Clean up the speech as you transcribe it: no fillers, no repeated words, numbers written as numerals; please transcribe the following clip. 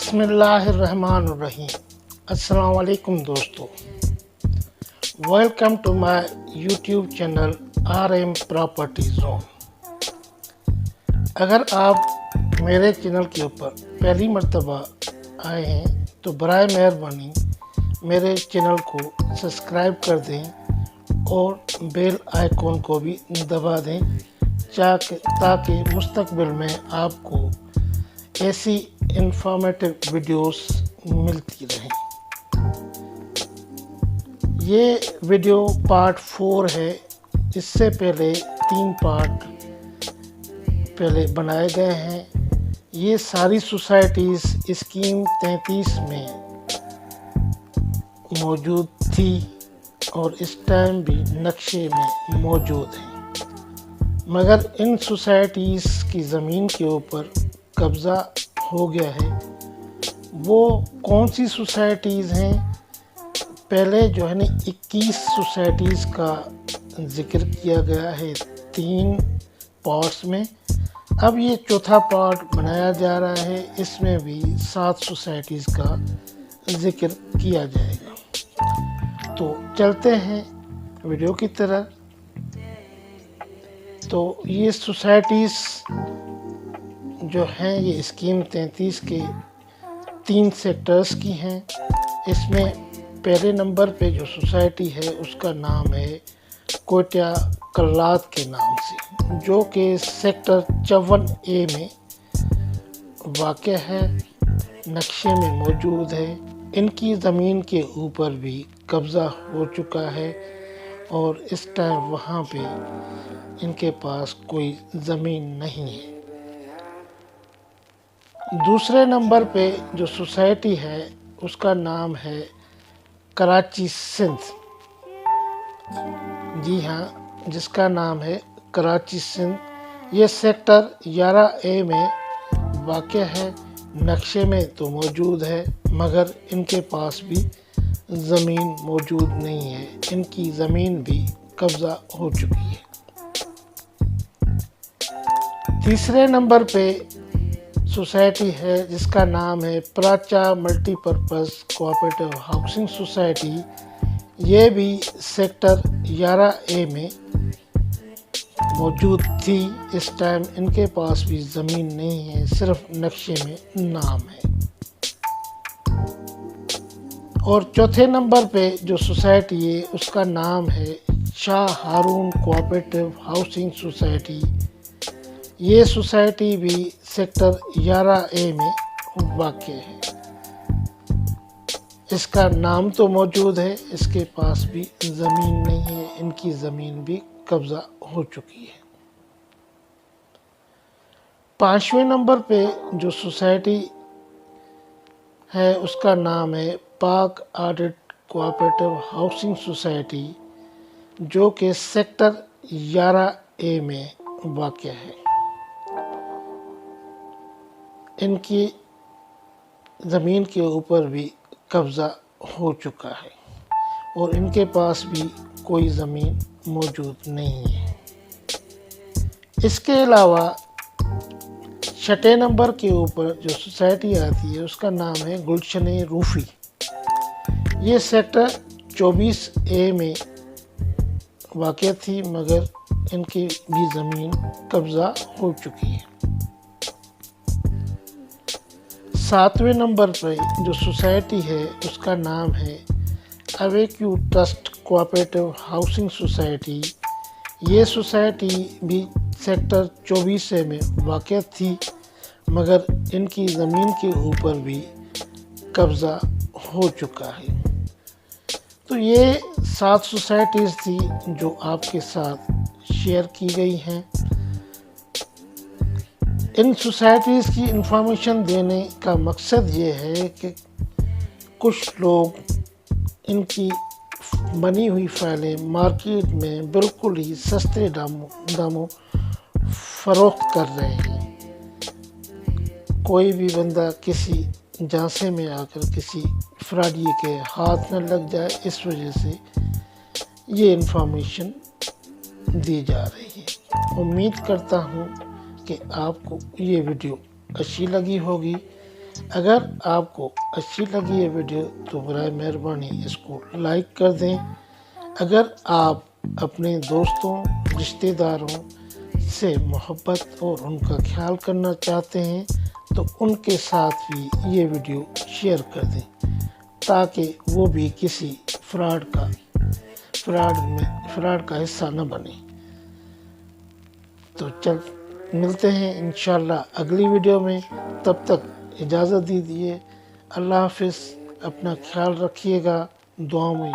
بسم اللہ الرحمن الرحیم۔ السلام علیکم دوستو، welcome to my YouTube channel R M property zone. اگر آپ میرے چینل کے اوپر پہلی مرتبہ آئے ہیں تو برائے مہربانی میرے چینل کو سبسکرائب کر دیں اور بیل آئیکن کو بھی دبا دیں تاکہ مستقبل میں آپ کو ایسی انفارمیٹو ویڈیوز ملتی رہیں۔ یہ ویڈیو پارٹ 4 ہے۔ اس سے پہلے 3 پارٹ بنائے گئے ہیں۔ یہ ساری سوسائٹیز اسکیم 33 میں موجود تھی اور اس ٹائم بھی نقشے میں موجود ہیں، مگر ان سوسائٹیز کی زمین کے اوپر قبضہ ہو گیا ہے۔ وہ کون سی سوسائٹیز ہیں؟ پہلے جو ہے 21 سوسائٹیز کا ذکر کیا گیا ہے 3 پارٹس میں۔ اب یہ چوتھا پارٹ بنایا جا رہا ہے، اس میں بھی 7 سوسائٹیز کا ذکر کیا جائے گا۔ تو چلتے ہیں ویڈیو کی طرف۔ تو یہ سوسائٹیز جو ہیں یہ اسکیم 33 کے 3 سیکٹرز کی ہیں۔ اس میں پہلے نمبر پہ جو سوسائٹی ہے اس کا نام ہے کوئٹہ کلات کے نام سے، جو کہ سیکٹر 54A میں واقع ہے، نقشے میں موجود ہے۔ ان کی زمین کے اوپر بھی قبضہ ہو چکا ہے اور اس ٹائم وہاں پہ ان کے پاس کوئی زمین نہیں ہے۔ دوسرے نمبر پہ جو سوسائٹی ہے اس کا نام ہے کراچی سندھ، جی ہاں، جس کا نام ہے کراچی سندھ۔ یہ سیکٹر 11A میں واقع ہے، نقشے میں تو موجود ہے مگر ان کے پاس بھی زمین موجود نہیں ہے، ان کی زمین بھی قبضہ ہو چکی ہے۔ تیسرے نمبر پہ سوسائٹی ہے جس کا نام ہے Paracha multi purpose cooperative housing society. یہ بھی سیکٹر 11A میں موجود تھی، اس ٹائم ان کے پاس بھی زمین نہیں ہے، صرف نقشے میں نام ہے۔ اور چوتھے نمبر پہ جو سوسائٹی ہے اس کا نام ہے شاہ ہارون کوآپریٹو ہاؤسنگ سوسائٹی۔ یہ سوسائٹی بھی سیکٹر 11A میں واقع ہے۔ اس کا نام تو موجود ہے، اس کے پاس بھی زمین نہیں ہے، ان کی زمین بھی قبضہ ہو چکی ہے۔ 5ویں نمبر پہ جو سوسائٹی ہے اس کا نام ہے پاک آڈٹ کوآپریٹو ہاؤسنگ سوسائٹی، جو کہ سیکٹر 11A میں واقع ہے۔ ان کی زمین کے اوپر بھی قبضہ ہو چکا ہے اور ان کے پاس بھی کوئی زمین موجود نہیں ہے۔ اس کے علاوہ 6 نمبر کے اوپر جو سوسائٹی آتی ہے اس کا نام ہے گلشن روفی۔ یہ سیکٹر 24A میں واقع تھی مگر ان کی بھی زمین قبضہ ہو چکی ہے۔ 7ویں نمبر پہ جو سوسائٹی ہے اس کا نام ہے اویکیو ٹرسٹ کوآپریٹو ہاؤسنگ سوسائٹی۔ یہ سوسائٹی بھی سیکٹر 24A میں واقع تھی مگر ان کی زمین کے اوپر بھی قبضہ ہو چکا ہے۔ تو یہ 7 سوسائٹیز تھی جو آپ کے ساتھ شیئر کی گئی ہیں۔ ان سوسائٹیز کی انفارمیشن دینے کا مقصد یہ ہے کہ کچھ لوگ ان کی بنی ہوئی فائلیں مارکیٹ میں بالکل ہی سستے داموں فروخت کر رہے ہیں۔ کوئی بھی بندہ کسی جھانسے میں آ کر کسی فراڈی کے ہاتھ نہ لگ جائے، اس وجہ سے یہ انفارمیشن دی جا رہی ہے۔ امید کرتا ہوں کہ آپ کو یہ ویڈیو اچھی لگی ہوگی۔ اگر آپ کو اچھی لگی یہ ویڈیو تو برائے مہربانی اس کو لائک کر دیں۔ اگر آپ اپنے دوستوں رشتہ داروں سے محبت اور ان کا خیال کرنا چاہتے ہیں تو ان کے ساتھ بھی یہ ویڈیو شیئر کر دیں تاکہ وہ بھی کسی فراڈ کا حصہ نہ بنے۔ تو ملتے ہیں انشاءاللہ اگلی ویڈیو میں، تب تک اجازت دیجیے۔ اللہ حافظ، اپنا خیال رکھیے گا، دعاؤں میں